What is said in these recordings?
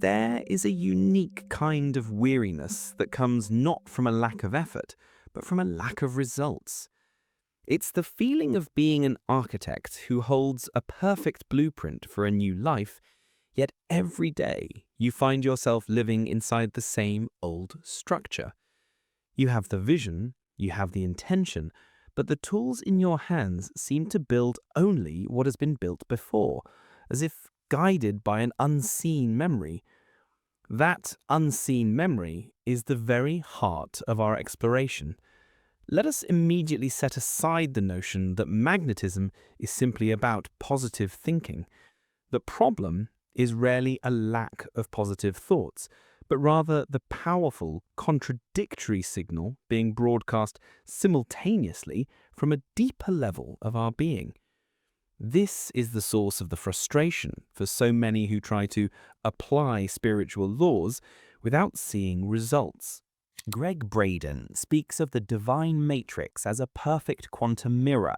There is a unique kind of weariness that comes not from a lack of effort, but from a lack of results. It's the feeling of being an architect who holds a perfect blueprint for a new life, yet every day you find yourself living inside the same old structure. You have the vision, you have the intention, but the tools in your hands seem to build only what has been built before, as if guided by an unseen memory. That unseen memory is the very heart of our exploration. Let us immediately set aside the notion that magnetism is simply about positive thinking. The problem is rarely a lack of positive thoughts, but rather the powerful, contradictory signal being broadcast simultaneously from a deeper level of our being. This is the source of the frustration for so many who try to apply spiritual laws without seeing results. Gregg Braden speaks of the divine matrix as a perfect quantum mirror,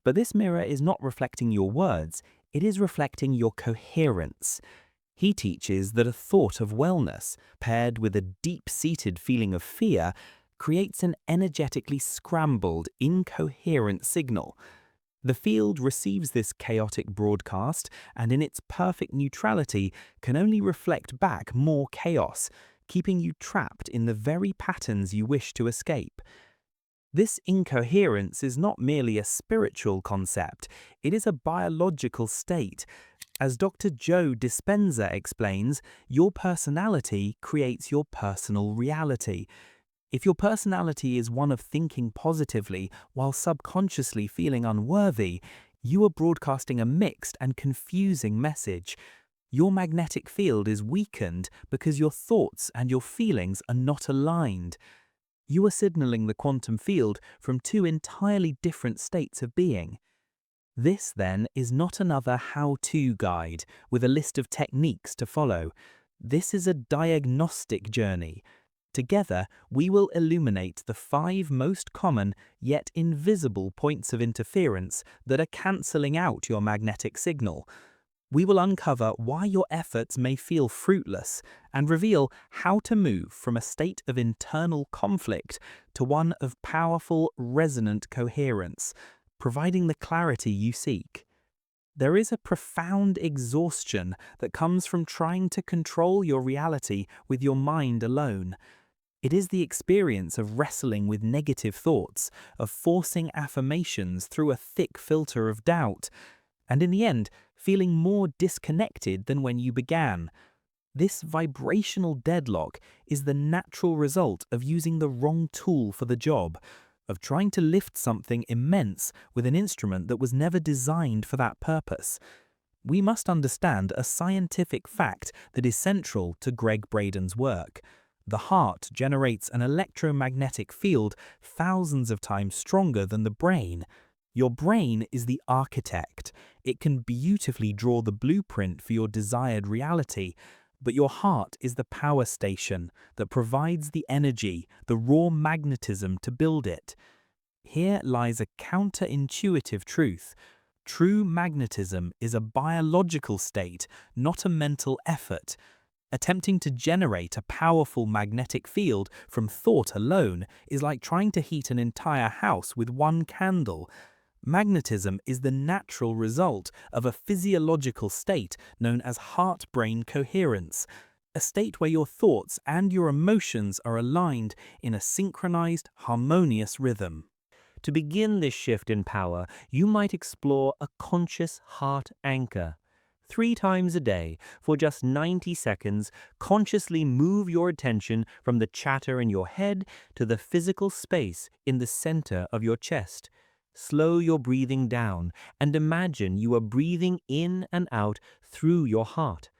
but this mirror is not reflecting your words, it is reflecting your coherence. He teaches that a thought of wellness, paired with a deep-seated feeling of fear, creates an energetically scrambled, incoherent signal. The field receives this chaotic broadcast and in its perfect neutrality can only reflect back more chaos, keeping you trapped in the very patterns you wish to escape. This incoherence is not merely a spiritual concept, it is a biological state. As Dr. Joe Dispenza explains, your personality creates your personal reality. If your personality is one of thinking positively while subconsciously feeling unworthy, you are broadcasting a mixed and confusing message. Your magnetic field is weakened because your thoughts and your feelings are not aligned. You are signaling the quantum field from two entirely different states of being. This, then, is not another how-to guide with a list of techniques to follow. This is a diagnostic journey. Together, we will illuminate the 5 most common yet invisible points of interference that are cancelling out your magnetic signal. We will uncover why your efforts may feel fruitless and reveal how to move from a state of internal conflict to one of powerful, resonant coherence, providing the clarity you seek. There is a profound exhaustion that comes from trying to control your reality with your mind alone. It is the experience of wrestling with negative thoughts, of forcing affirmations through a thick filter of doubt, and in the end, feeling more disconnected than when you began. This vibrational deadlock is the natural result of using the wrong tool for the job, of trying to lift something immense with an instrument that was never designed for that purpose. We must understand a scientific fact that is central to Gregg Braden's work. The heart generates an electromagnetic field thousands of times stronger than the brain. Your brain is the architect. It can beautifully draw the blueprint for your desired reality, but your heart is the power station that provides the energy, the raw magnetism to build it. Here lies a counterintuitive truth. True magnetism is a biological state, not a mental effort. Attempting to generate a powerful magnetic field from thought alone is like trying to heat an entire house with one candle. Magnetism is the natural result of a physiological state known as heart-brain coherence, a state where your thoughts and your emotions are aligned in a synchronized, harmonious rhythm. To begin this shift in power, you might explore a conscious heart anchor. 3 times a day, for just 90 seconds, consciously move your attention from the chatter in your head to the physical space in the center of your chest. Slow your breathing down and imagine you are breathing in and out through your heart.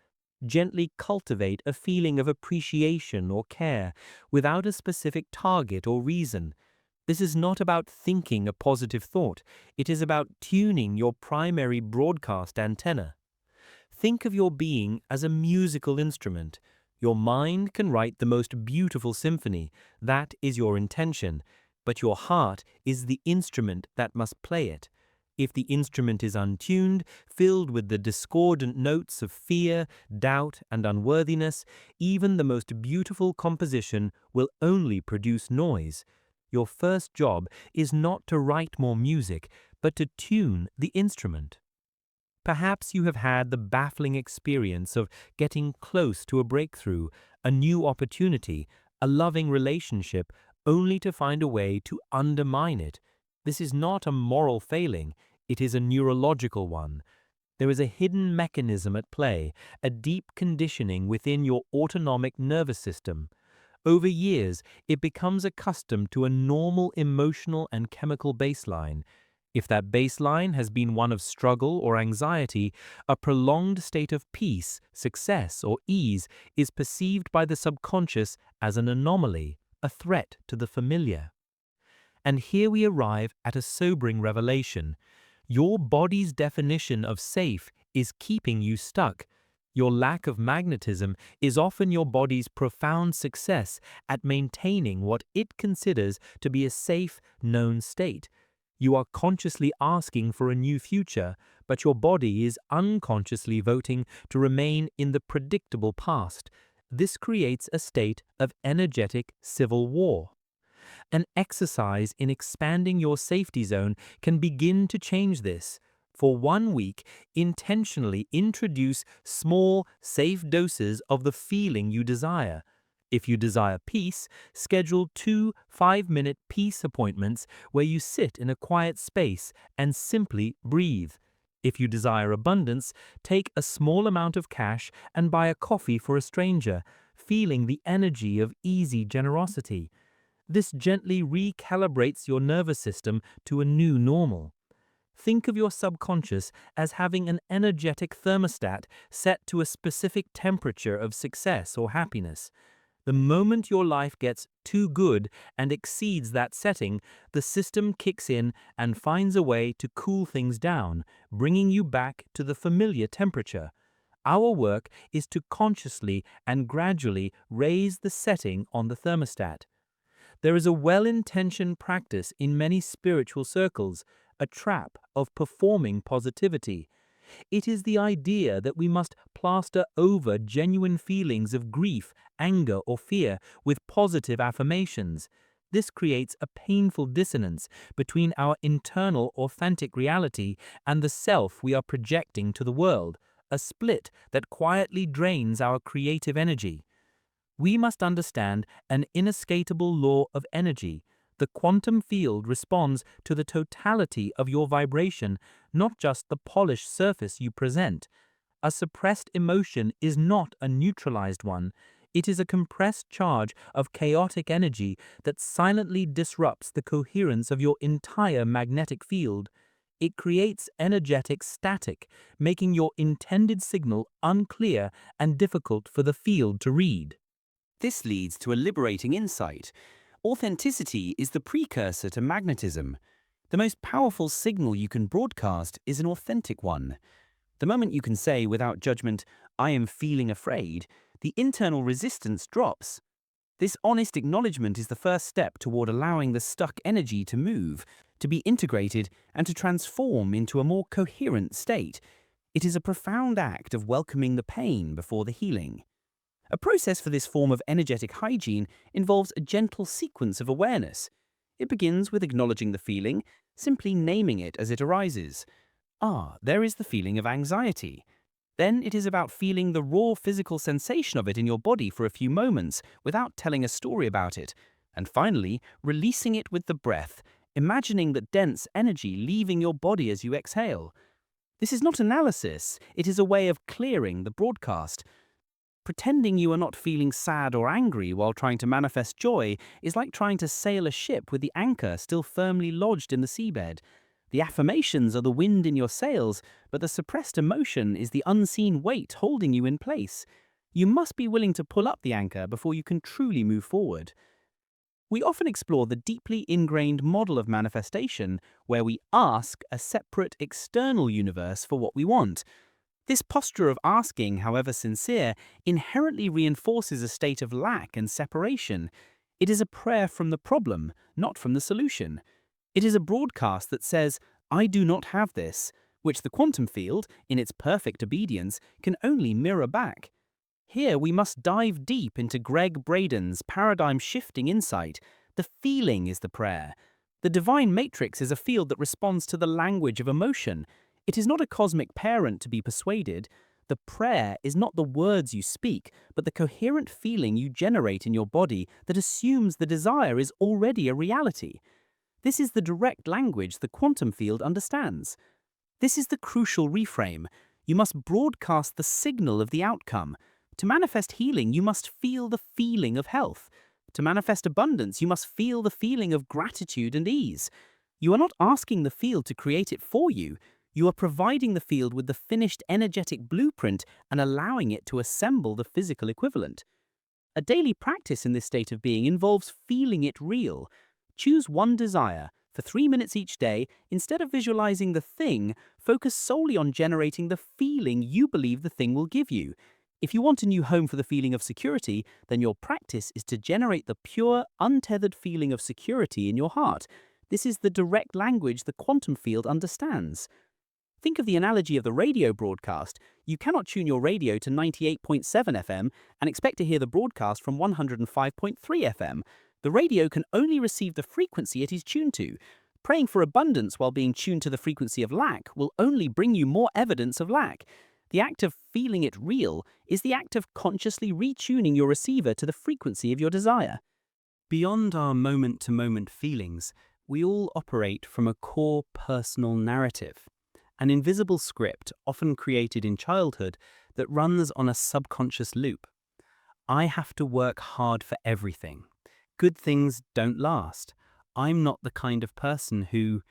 Gently cultivate a feeling of appreciation or care without a specific target or reason. This is not about thinking a positive thought. It is about tuning your primary broadcast antenna. Think of your being as a musical instrument. Your mind can write the most beautiful symphony. That is your intention. But your heart is the instrument that must play it. If the instrument is untuned, filled with the discordant notes of fear, doubt, and unworthiness, even the most beautiful composition will only produce noise. Your first job is not to write more music, but to tune the instrument. Perhaps you have had the baffling experience of getting close to a breakthrough, a new opportunity, a loving relationship, only to find a way to undermine it. This is not a moral failing, it is a neurological one. There is a hidden mechanism at play, a deep conditioning within your autonomic nervous system. Over years, it becomes accustomed to a normal emotional and chemical baseline. If that baseline has been one of struggle or anxiety, a prolonged state of peace, success, or ease is perceived by the subconscious as an anomaly, a threat to the familiar. And here we arrive at a sobering revelation. Your body's definition of safe is keeping you stuck. Your lack of magnetism is often your body's profound success at maintaining what it considers to be a safe, known state. You are consciously asking for a new future, but your body is unconsciously voting to remain in the predictable past. This creates a state of energetic civil war. An exercise in expanding your safety zone can begin to change this. For 1 week, intentionally introduce small, safe doses of the feeling you desire. If you desire peace, schedule 2 5-minute peace appointments where you sit in a quiet space and simply breathe. If you desire abundance, take a small amount of cash and buy a coffee for a stranger, feeling the energy of easy generosity. This gently recalibrates your nervous system to a new normal. Think of your subconscious as having an energetic thermostat set to a specific temperature of success or happiness. The moment your life gets too good and exceeds that setting, the system kicks in and finds a way to cool things down, bringing you back to the familiar temperature. Our work is to consciously and gradually raise the setting on the thermostat. There is a well-intentioned practice in many spiritual circles, a trap of performing positivity. It is the idea that we must plaster over genuine feelings of grief, anger, or fear with positive affirmations. This creates a painful dissonance between our internal authentic reality and the self we are projecting to the world, a split that quietly drains our creative energy. We must understand an inescapable law of energy. The quantum field responds to the totality of your vibration, not just the polished surface you present. A suppressed emotion is not a neutralized one. It is a compressed charge of chaotic energy that silently disrupts the coherence of your entire magnetic field. It creates energetic static, making your intended signal unclear and difficult for the field to read. This leads to a liberating insight. Authenticity is the precursor to magnetism. The most powerful signal you can broadcast is an authentic one. The moment you can say without judgment, "I am feeling afraid," the internal resistance drops. This honest acknowledgement is the first step toward allowing the stuck energy to move, to be integrated, and to transform into a more coherent state. It is a profound act of welcoming the pain before the healing. A process for this form of energetic hygiene involves a gentle sequence of awareness. It begins with acknowledging the feeling, simply naming it as it arises. There is the feeling of anxiety. Then it is about feeling the raw physical sensation of it in your body for a few moments without telling a story about it. And finally, releasing it with the breath, imagining that dense energy leaving your body as you exhale. This is not analysis, it is a way of clearing the broadcast. Pretending you are not feeling sad or angry while trying to manifest joy is like trying to sail a ship with the anchor still firmly lodged in the seabed. The affirmations are the wind in your sails, but the suppressed emotion is the unseen weight holding you in place. You must be willing to pull up the anchor before you can truly move forward. We often explore the deeply ingrained model of manifestation, where we ask a separate external universe for what we want. This posture of asking, however sincere, inherently reinforces a state of lack and separation. It is a prayer from the problem, not from the solution. It is a broadcast that says, I do not have this, which the quantum field, in its perfect obedience, can only mirror back. Here we must dive deep into Gregg Braden's paradigm-shifting insight. The feeling is the prayer. The divine matrix is a field that responds to the language of emotion. It is not a cosmic parent to be persuaded. The prayer is not the words you speak, but the coherent feeling you generate in your body that assumes the desire is already a reality. This is the direct language the quantum field understands. This is the crucial reframe. You must broadcast the signal of the outcome. To manifest healing, you must feel the feeling of health. To manifest abundance, you must feel the feeling of gratitude and ease. You are not asking the field to create it for you. You are providing the field with the finished energetic blueprint and allowing it to assemble the physical equivalent. A daily practice in this state of being involves feeling it real. Choose one desire. For 3 minutes each day, instead of visualizing the thing, focus solely on generating the feeling you believe the thing will give you. If you want a new home for the feeling of security, then your practice is to generate the pure, untethered feeling of security in your heart. This is the direct language the quantum field understands. Think of the analogy of the radio broadcast. You cannot tune your radio to 98.7 FM and expect to hear the broadcast from 105.3 FM. The radio can only receive the frequency it is tuned to. Praying for abundance while being tuned to the frequency of lack will only bring you more evidence of lack. The act of feeling it real is the act of consciously retuning your receiver to the frequency of your desire. Beyond our moment-to-moment feelings, we all operate from a core personal narrative, an invisible script often created in childhood that runs on a subconscious loop. I have to work hard for everything. Good things don't last. I'm not the kind of person who...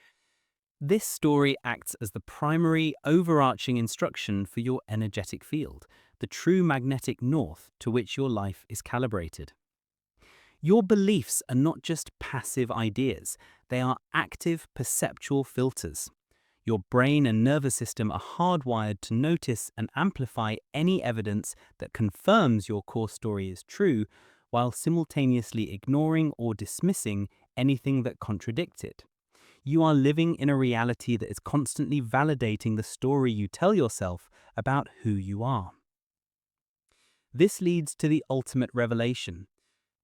This story acts as the primary overarching instruction for your energetic field, the true magnetic north to which your life is calibrated. Your beliefs are not just passive ideas, they are active perceptual filters. Your brain and nervous system are hardwired to notice and amplify any evidence that confirms your core story is true, while simultaneously ignoring or dismissing anything that contradicts it. You are living in a reality that is constantly validating the story you tell yourself about who you are. This leads to the ultimate revelation.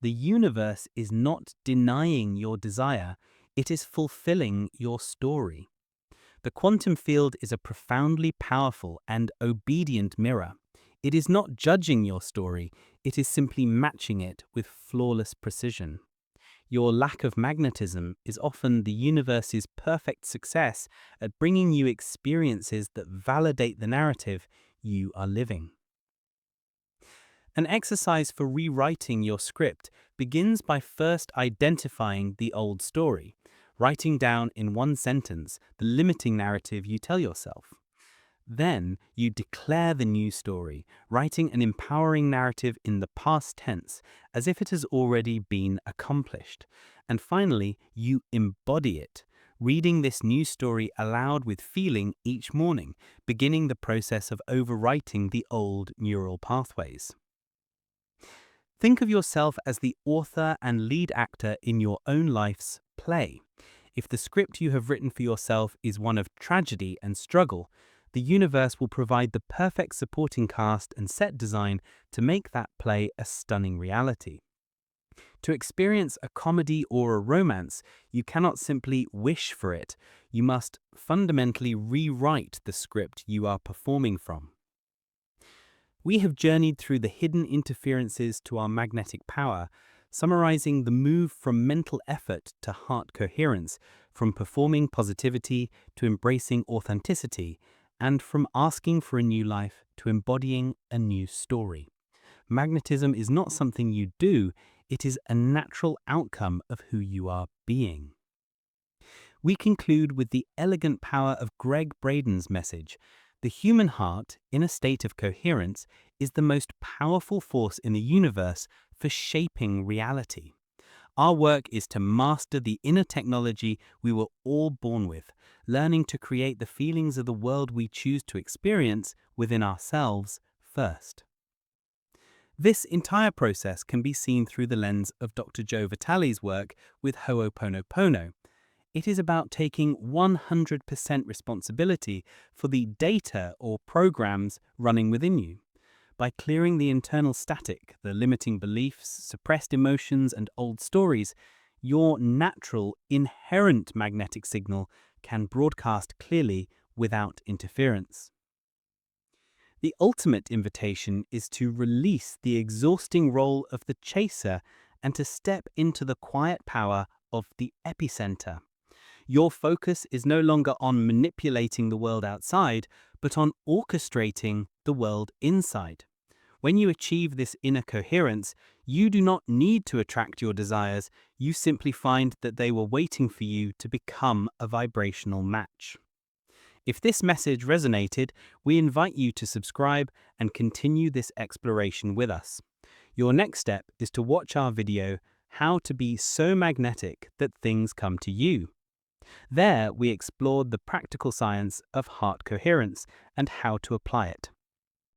The universe is not denying your desire, it is fulfilling your story. The quantum field is a profoundly powerful and obedient mirror. It is not judging your story, it is simply matching it with flawless precision. Your lack of magnetism is often the universe's perfect success at bringing you experiences that validate the narrative you are living. An exercise for rewriting your script begins by first identifying the old story, writing down in one sentence the limiting narrative you tell yourself. Then you declare the new story, writing an empowering narrative in the past tense, as if it has already been accomplished. And finally, you embody it, reading this new story aloud with feeling each morning, beginning the process of overwriting the old neural pathways. Think of yourself as the author and lead actor in your own life's play. If the script you have written for yourself is one of tragedy and struggle, the universe will provide the perfect supporting cast and set design to make that play a stunning reality. To experience a comedy or a romance, you cannot simply wish for it. You must fundamentally rewrite the script you are performing from. We have journeyed through the hidden interferences to our magnetic power, summarizing the move from mental effort to heart coherence, from performing positivity to embracing authenticity, and from asking for a new life to embodying a new story. Magnetism is not something you do, it is a natural outcome of who you are being. We conclude with the elegant power of Gregg Braden's message. The human heart, in a state of coherence, is the most powerful force in the universe for shaping reality. Our work is to master the inner technology we were all born with, learning to create the feelings of the world we choose to experience within ourselves first. This entire process can be seen through the lens of Dr. Joe Vitale's work with Ho'oponopono. It is about taking 100% responsibility for the data or programs running within you. By clearing the internal static, the limiting beliefs, suppressed emotions, and old stories, your natural, inherent magnetic signal can broadcast clearly without interference. The ultimate invitation is to release the exhausting role of the chaser and to step into the quiet power of the epicenter. Your focus is no longer on manipulating the world outside, but on orchestrating the world inside. When you achieve this inner coherence, you do not need to attract your desires, you simply find that they were waiting for you to become a vibrational match. If this message resonated, we invite you to subscribe and continue this exploration with us. Your next step is to watch our video, How to Be So Magnetic That Things Come to You. There, we explored the practical science of heart coherence and how to apply it.